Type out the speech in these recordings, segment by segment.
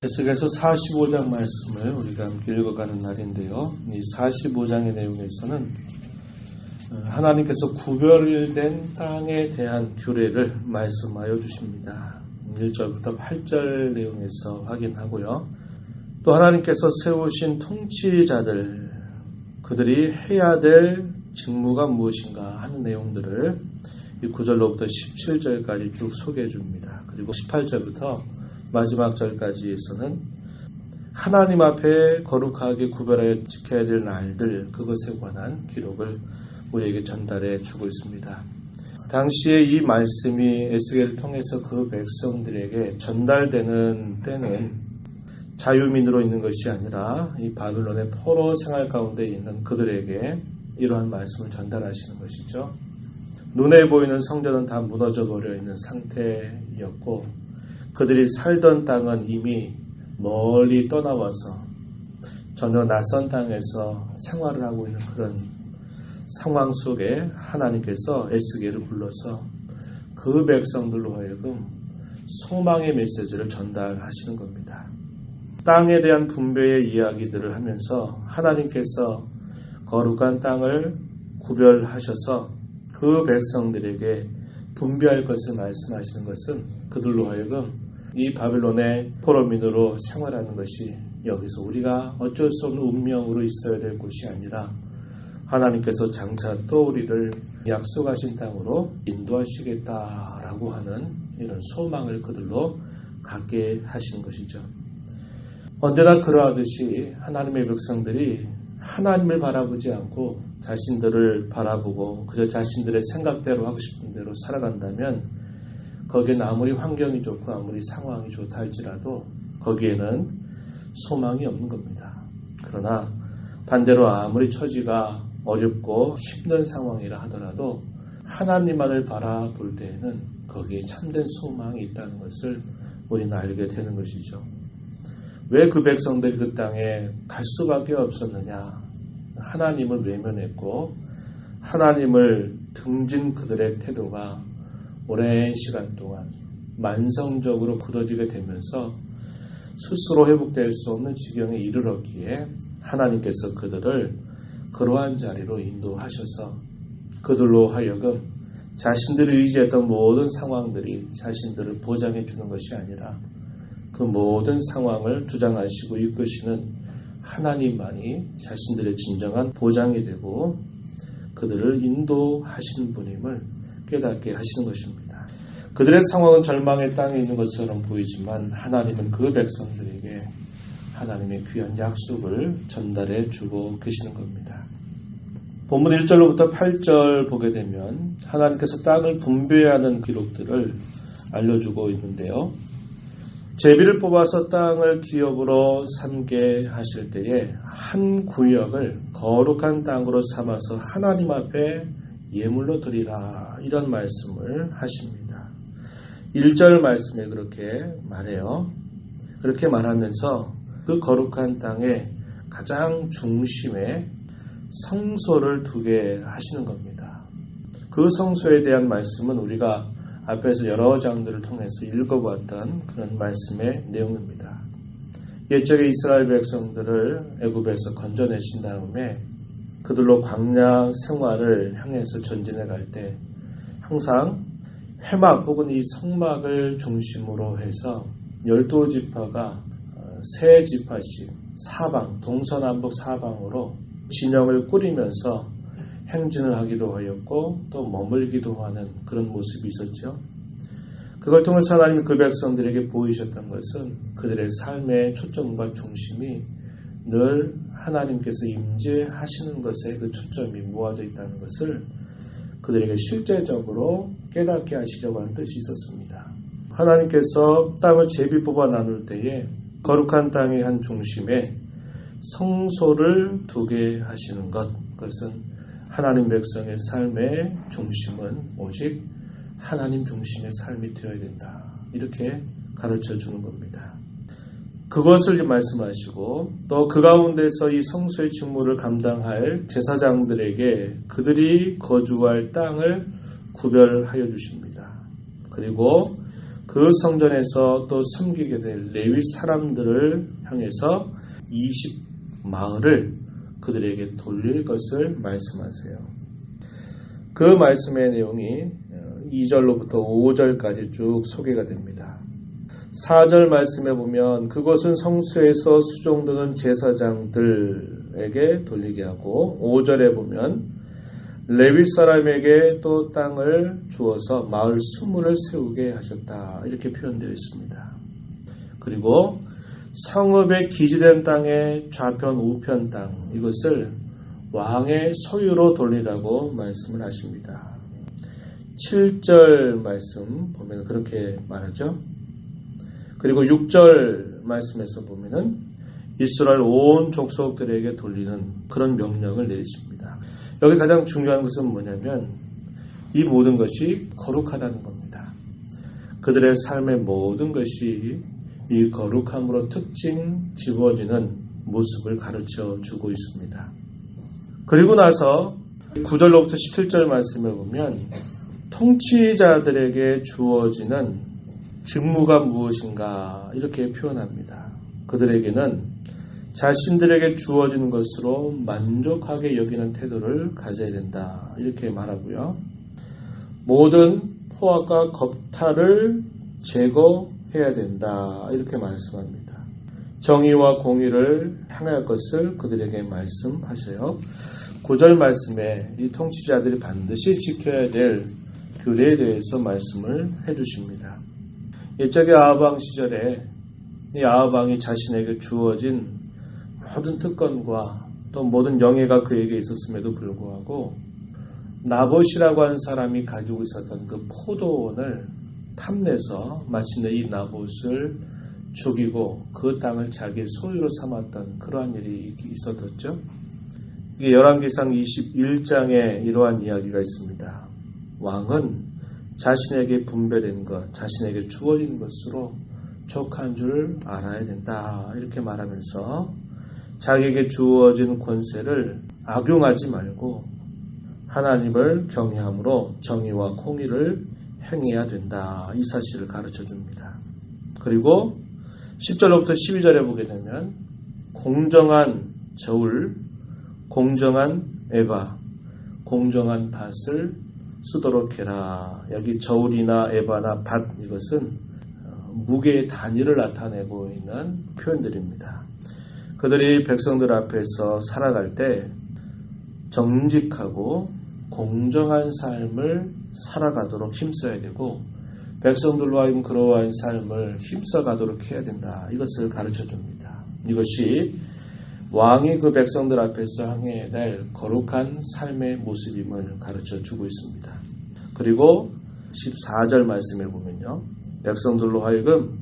에스겔서 45장 말씀을 우리가 함께 읽어가는 날인데요. 이 45장의 내용에서는 하나님께서 구별된 땅에 대한 규례를 말씀하여 주십니다. 1절부터 8절 내용에서 확인하고요. 또 하나님께서 세우신 통치자들, 그들이 해야 될 직무가 무엇인가 하는 내용들을 이 9절로부터 17절까지 쭉 소개해 줍니다. 그리고 18절부터 마지막 절까지에서는 하나님 앞에 거룩하게 구별하여 지켜야 될 날들, 그것에 관한 기록을 우리에게 전달해 주고 있습니다. 당시에 이 말씀이 에스겔을 통해서 그 백성들에게 전달되는 때는 자유민으로 있는 것이 아니라 이 바빌론의 포로 생활 가운데 있는 그들에게 이러한 말씀을 전달하시는 것이죠. 눈에 보이는 성전은 다 무너져 버려 있는 상태였고, 그들이 살던 땅은 이미 멀리 떠나와서 전혀 낯선 땅에서 생활을 하고 있는 그런 상황 속에 하나님께서 에스겔을 불러서 그 백성들로 하여금 소망의 메시지를 전달하시는 겁니다. 땅에 대한 분배의 이야기들을 하면서 하나님께서 거룩한 땅을 구별하셔서 그 백성들에게 분배할 것을 말씀하시는 것은 그들로 하여금 이 바빌론의 포로민으로 생활하는 것이 여기서 우리가 어쩔 수 없는 운명으로 있어야 될 곳이 아니라 하나님께서 장차 또 우리를 약속하신 땅으로 인도하시겠다라고 하는 이런 소망을 그들로 갖게 하신 것이죠. 언제나 그러하듯이 하나님의 백성들이 하나님을 바라보지 않고 자신들을 바라보고 그저 자신들의 생각대로 하고 싶은 대로 살아간다면 거기에는 아무리 환경이 좋고 아무리 상황이 좋다 할지라도 거기에는 소망이 없는 겁니다. 그러나 반대로 아무리 처지가 어렵고 힘든 상황이라 하더라도 하나님만을 바라볼 때에는 거기에 참된 소망이 있다는 것을 우리는 알게 되는 것이죠. 왜 그 백성들이 그 땅에 갈 수밖에 없었느냐? 하나님을 외면했고 하나님을 등진 그들의 태도가 오랜 시간 동안 만성적으로 굳어지게 되면서 스스로 회복될 수 없는 지경에 이르렀기에 하나님께서 그들을 그러한 자리로 인도하셔서 그들로 하여금 자신들이 의지했던 모든 상황들이 자신들을 보장해 주는 것이 아니라 그 모든 상황을 주장하시고 이끄시는 하나님만이 자신들의 진정한 보장이 되고 그들을 인도하시는 분임을 깨닫게 하시는 것입니다. 그들의 상황은 절망의 땅에 있는 것처럼 보이지만 하나님은 그 백성들에게 하나님의 귀한 약속을 전달해 주고 계시는 겁니다. 본문 1절로부터 8절 보게 되면 하나님께서 땅을 분배하는 기록들을 알려주고 있는데요. 제비를 뽑아서 땅을 기업으로 삼게 하실 때에 한 구역을 거룩한 땅으로 삼아서 하나님 앞에 예물로 드리라, 이런 말씀을 하십니다. 1절 말씀에 그렇게 말해요. 그렇게 말하면서 그 거룩한 땅의 가장 중심에 성소를 두게 하시는 겁니다. 그 성소에 대한 말씀은 우리가 앞에서 여러 장들을 통해서 읽어봤던 그런 말씀의 내용입니다. 옛적에 이스라엘 백성들을 애굽에서 건져내신 다음에 그들로 광야 생활을 향해서 전진해 갈 때 항상 회막 혹은 이 성막을 중심으로 해서 12지파가 세 지파씩 사방, 동서남북 사방으로 진영을 꾸리면서 행진을 하기도 하였고 또 머물기도 하는 그런 모습이 있었죠. 그걸 통해서 하나님이 그 백성들에게 보이셨던 것은 그들의 삶의 초점과 중심이 늘 하나님께서 임재하시는 것에 그 초점이 모아져 있다는 것을 그들에게 실제적으로 깨닫게 하시려고 하는 뜻이 있었습니다. 하나님께서 땅을 제비 뽑아 나눌 때에 거룩한 땅의 한 중심에 성소를 두게 하시는 것, 그것은 하나님 백성의 삶의 중심은 오직 하나님 중심의 삶이 되어야 된다, 이렇게 가르쳐 주는 겁니다. 그것을 말씀하시고 또 그 가운데서 이 성소의 직무를 감당할 제사장들에게 그들이 거주할 땅을 구별하여 주십니다. 그리고 그 성전에서 또 섬기게 될 레위 사람들을 향해서 20마을을 그들에게 돌릴 것을 말씀하세요. 그 말씀의 내용이 2절로부터 5절까지 쭉 소개가 됩니다. 4절 말씀에 보면 그것은 성소에서 수종드는 제사장들에게 돌리게 하고, 5절에 보면 레위 사람에게 또 땅을 주어서 마을 20을 세우게 하셨다, 이렇게 표현되어 있습니다. 그리고 성읍에 기지된 땅의 좌편 우편 땅, 이것을 왕의 소유로 돌리라고 말씀을 하십니다. 7절 말씀 보면 그렇게 말하죠. 그리고 6절 말씀에서 보면은 이스라엘 온 족속들에게 돌리는 그런 명령을 내리십니다. 여기 가장 중요한 것은 뭐냐면 이 모든 것이 거룩하다는 겁니다. 그들의 삶의 모든 것이 이 거룩함으로 특징 지워지는 모습을 가르쳐 주고 있습니다. 그리고 나서 9절로부터 17절 말씀을 보면 통치자들에게 주어지는 직무가 무엇인가 이렇게 표현합니다. 그들에게는 자신들에게 주어지는 것으로 만족하게 여기는 태도를 가져야 된다, 이렇게 말하고요. 모든 포악과 겁탈을 제거해야 된다, 이렇게 말씀합니다. 정의와 공의를 향할 것을 그들에게 말씀하셔요. 9절 말씀에 이 통치자들이 반드시 지켜야 될 규례에 대해서 말씀을 해주십니다. 옛적의 아합 시절에 이 아합 왕이 자신에게 주어진 모든 특권과 또 모든 영예가 그에게 있었음에도 불구하고 나봇이라고 하는 사람이 가지고 있었던 그 포도원을 탐내서 마침내 이 나봇을 죽이고 그 땅을 자기 소유로 삼았던 그러한 일이 있었었죠. 이게 열왕기상 21장에 이러한 이야기가 있습니다. 왕은 자신에게 분배된 것, 자신에게 주어진 것으로 족한 줄 알아야 된다, 이렇게 말하면서 자기에게 주어진 권세를 악용하지 말고 하나님을 경외함으로 정의와 공의를 행해야 된다, 이 사실을 가르쳐 줍니다. 그리고 10절로부터 12절에 보게 되면 공정한 저울, 공정한 에바, 공정한 밭을 쓰도록 해라. 여기 저울이나 에바나 밭, 이것은 무게의 단위를 나타내고 있는 표현들입니다. 그들이 백성들 앞에서 살아갈 때 정직하고 공정한 삶을 살아가도록 힘써야 되고, 백성들로 하여금 그러한 삶을 힘써가도록 해야 된다, 이것을 가르쳐 줍니다. 이것이 왕이 그 백성들 앞에서 행해야 될 거룩한 삶의 모습임을 가르쳐 주고 있습니다. 그리고 14절 말씀에 보면요, 백성들로 하여금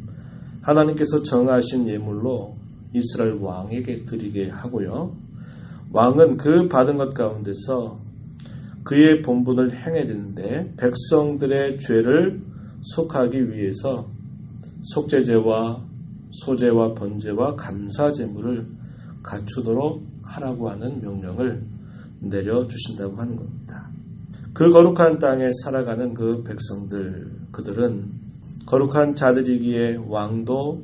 하나님께서 정하신 예물로 이스라엘 왕에게 드리게 하고요, 왕은 그 받은 것 가운데서 그의 본분을 행해야 되는데 백성들의 죄를 속하기 위해서 속죄제와 소제와 번제와 감사제물을 갖추도록 하라고 하는 명령을 내려주신다고 하는 겁니다. 그 거룩한 땅에 살아가는 그 백성들, 그들은 거룩한 자들이기에 왕도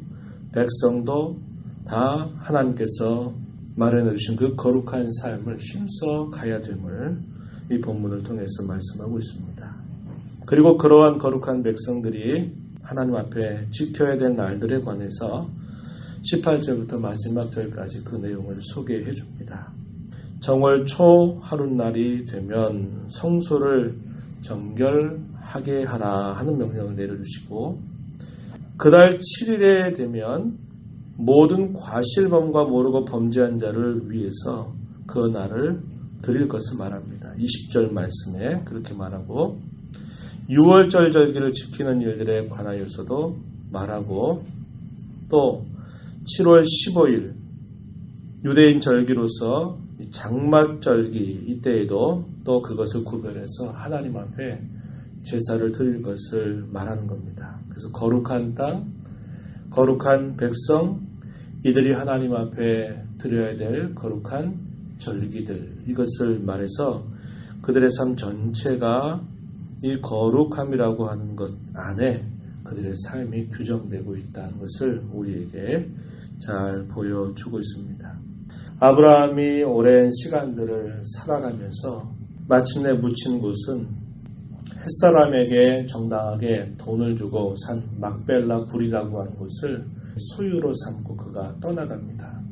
백성도 다 하나님께서 마련해 주신 그 거룩한 삶을 힘써 가야 됨을 이 본문을 통해서 말씀하고 있습니다. 그리고 그러한 거룩한 백성들이 하나님 앞에 지켜야 될 날들에 관해서 18절부터 마지막 절까지 그 내용을 소개해 줍니다. 정월 초 하룻날이 되면 성소를 정결하게 하라 하는 명령을 내려주시고, 그달 7일에 되면 모든 과실범과 모르고 범죄한 자를 위해서 그 날을 드릴 것을 말합니다. 20절 말씀에 그렇게 말하고, 6월절 절기를 지키는 일들에 관하여서도 말하고, 또 7월 15일 유대인 절기로서 장막절기 이때에도 또 그것을 구별해서 하나님 앞에 제사를 드릴 것을 말하는 겁니다. 그래서 거룩한 땅, 거룩한 백성, 이들이 하나님 앞에 드려야 될 거룩한 절기들, 이것을 말해서 그들의 삶 전체가 이 거룩함이라고 하는 것 안에 그들의 삶이 규정되고 있다는 것을 우리에게 잘 보여주고 있습니다. 아브라함이 오랜 시간들을 살아가면서 마침내 묻힌 곳은 햇사람에게 정당하게 돈을 주고 산 막벨라 굴이라고 하는 곳을 소유로 삼고 그가 떠나갑니다.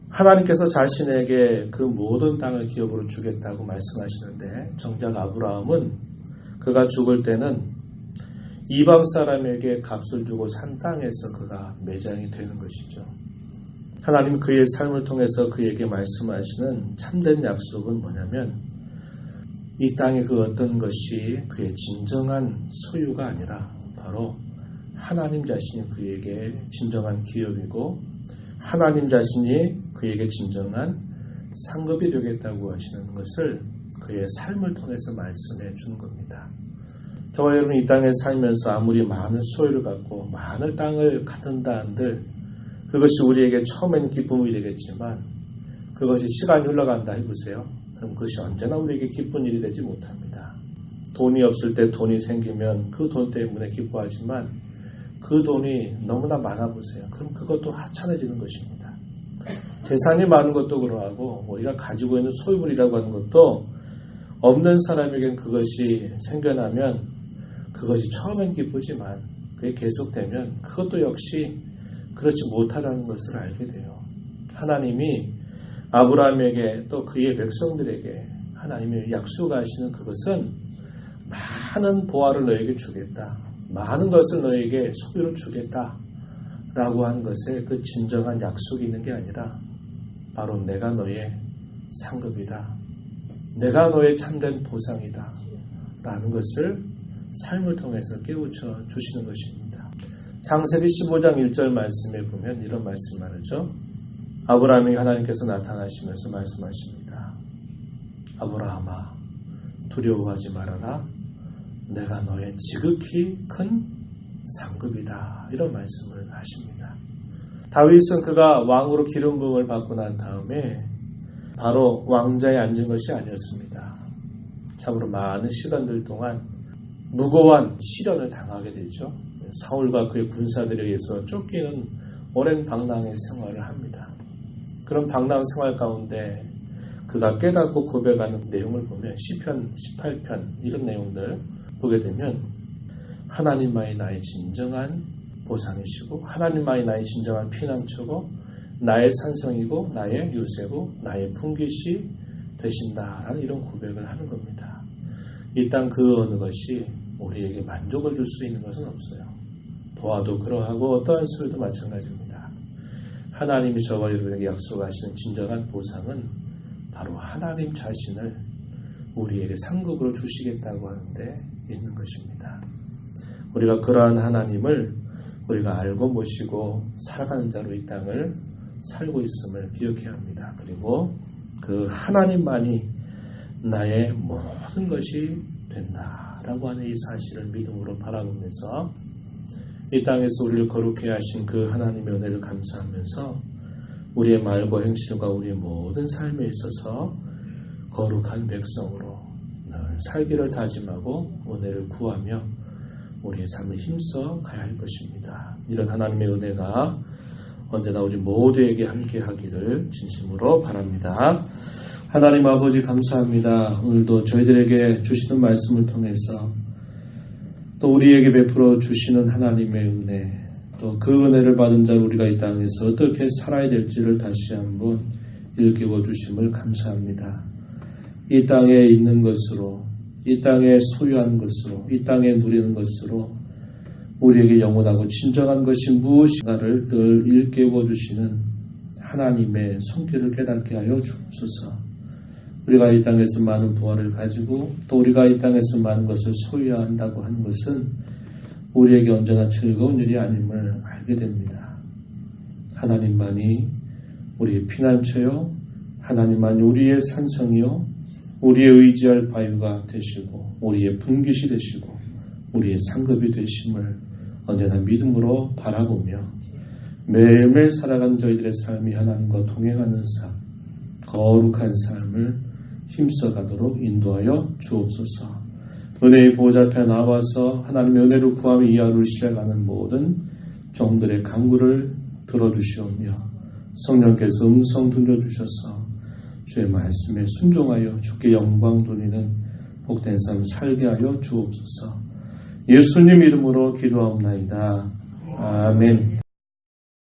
하나님께서 자신에게 그 모든 땅을 기업으로 주겠다고 말씀하시는데 정작 아브라함은 그가 죽을 때는 이방 사람에게 값을 주고 산 땅에서 그가 매장이 되는 것이죠. 하나님 그의 삶을 통해서 그에게 말씀하시는 참된 약속은 뭐냐면 이 땅의 그 어떤 것이 그의 진정한 소유가 아니라 바로 하나님 자신이 그에게 진정한 기업이고 하나님 자신이 그에게 진정한 상급이 되겠다고 하시는 것을 그의 삶을 통해서 말씀해 주는 겁니다. 저와 여러분 이 땅에 살면서 아무리 많은 소유를 갖고 많은 땅을 갖는다 한들 그것이 우리에게 처음에는 기쁨이 되겠지만 그것이 시간이 흘러간다 해보세요. 그럼 그것이 언제나 우리에게 기쁜 일이 되지 못합니다. 돈이 없을 때 돈이 생기면 그 돈 때문에 기뻐하지만 그 돈이 너무나 많아 보세요. 그럼 그것도 하찮아지는 것입니다. 재산이 많은 것도 그러하고 우리가 가지고 있는 소유물이라고 하는 것도 없는 사람에겐 그것이 생겨나면 그것이 처음엔 기쁘지만 그게 계속되면 그것도 역시 그렇지 못하다는 것을 알게 돼요. 하나님이 아브라함에게 또 그의 백성들에게 하나님이 약속하시는 그것은 많은 보화를 너에게 주겠다. 많은 것을 너에게 소유로 주겠다. 라고 하는 것에 그 진정한 약속이 있는 게 아니라 바로 내가 너의 상급이다. 내가 너의 참된 보상이다. 라는 것을 삶을 통해서 깨우쳐 주시는 것입니다. 창세기 15장 1절 말씀에 보면 이런 말씀 말이죠. 아브라함이 하나님께서 나타나시면서 말씀하십니다. 아브라함아 두려워하지 말아라. 내가 너의 지극히 큰 상급이다. 이런 말씀을 하십니다. 다윗은 그가 왕으로 기름 부음을 받고 난 다음에 바로 왕자에 앉은 것이 아니었습니다. 참으로 많은 시간들 동안 무고한 시련을 당하게 되죠. 사울과 그의 군사들에 의해서 쫓기는 오랜 방랑의 생활을 합니다. 그런 방랑 생활 가운데 그가 깨닫고 고백하는 내용을 보면 시편 18편 이런 내용들 보게 되면 하나님만이 나의 진정한 보상이시고 하나님만이 나의 진정한 피난처고 나의 산성이고 나의 요새고 나의 풍깃이 되신다라는 이런 고백을 하는 겁니다. 이 땅 그 어느 것이 우리에게 만족을 줄 수 있는 것은 없어요. 보아도 그러하고 어떠한 소유도 마찬가지입니다. 하나님이 저와 여러분에게 약속하시는 진정한 보상은 바로 하나님 자신을 우리에게 상급으로 주시겠다고 하는데 있는 것입니다. 우리가 그러한 하나님을 우리가 알고 모시고 살아가는 자로 이 땅을 살고 있음을 기억해야 합니다. 그리고 그 하나님만이 나의 모든 것이 된다라고 하는 이 사실을 믿음으로 바라보면서 이 땅에서 우리를 거룩해 하신 그 하나님의 은혜를 감사하면서 우리의 말과 행실과 우리의 모든 삶에 있어서 거룩한 백성으로 늘 살기를 다짐하고 은혜를 구하며 우리의 삶을 힘써 가야 할 것입니다. 이런 하나님의 은혜가 언제나 우리 모두에게 함께 하기를 진심으로 바랍니다. 하나님 아버지 감사합니다. 오늘도 저희들에게 주시는 말씀을 통해서 또 우리에게 베풀어 주시는 하나님의 은혜 또 그 은혜를 받은 자로 우리가 이 땅에서 어떻게 살아야 될지를 다시 한번 일깨워 주심을 감사합니다. 이 땅에 있는 것으로 이 땅에 소유한 것으로 이 땅에 누리는 것으로 우리에게 영원하고 진정한 것이 무엇인가를 늘 일깨워 주시는 하나님의 손길을 깨닫게 하여 주옵소서. 우리가 이 땅에서 많은 보화를 가지고 또 우리가 이 땅에서 많은 것을 소유해야 한다고 하는 것은 우리에게 언제나 즐거운 일이 아님을 알게 됩니다. 하나님만이 우리의 피난처요 하나님만이 우리의 산성이요 우리의 의지할 바위가 되시고 우리의 분깃이 되시고 우리의 상급이 되심을 언제나 믿음으로 바라보며 매일매일 살아가는 저희들의 삶이 하나님과 동행하는 삶 거룩한 삶을 힘써가도록 인도하여 주옵소서. 은혜의 보호자 앞에 나와서 하나님의 은혜를 구하며 이 하루를 시작하는 모든 종들의 간구를 들어주시오며 성령께서 음성 들려주셔서 주의 말씀에 순종하여 주께 영광 돌리는 복된 삶 살게 하여 주옵소서. 예수님 이름으로 기도하옵나이다. 아멘.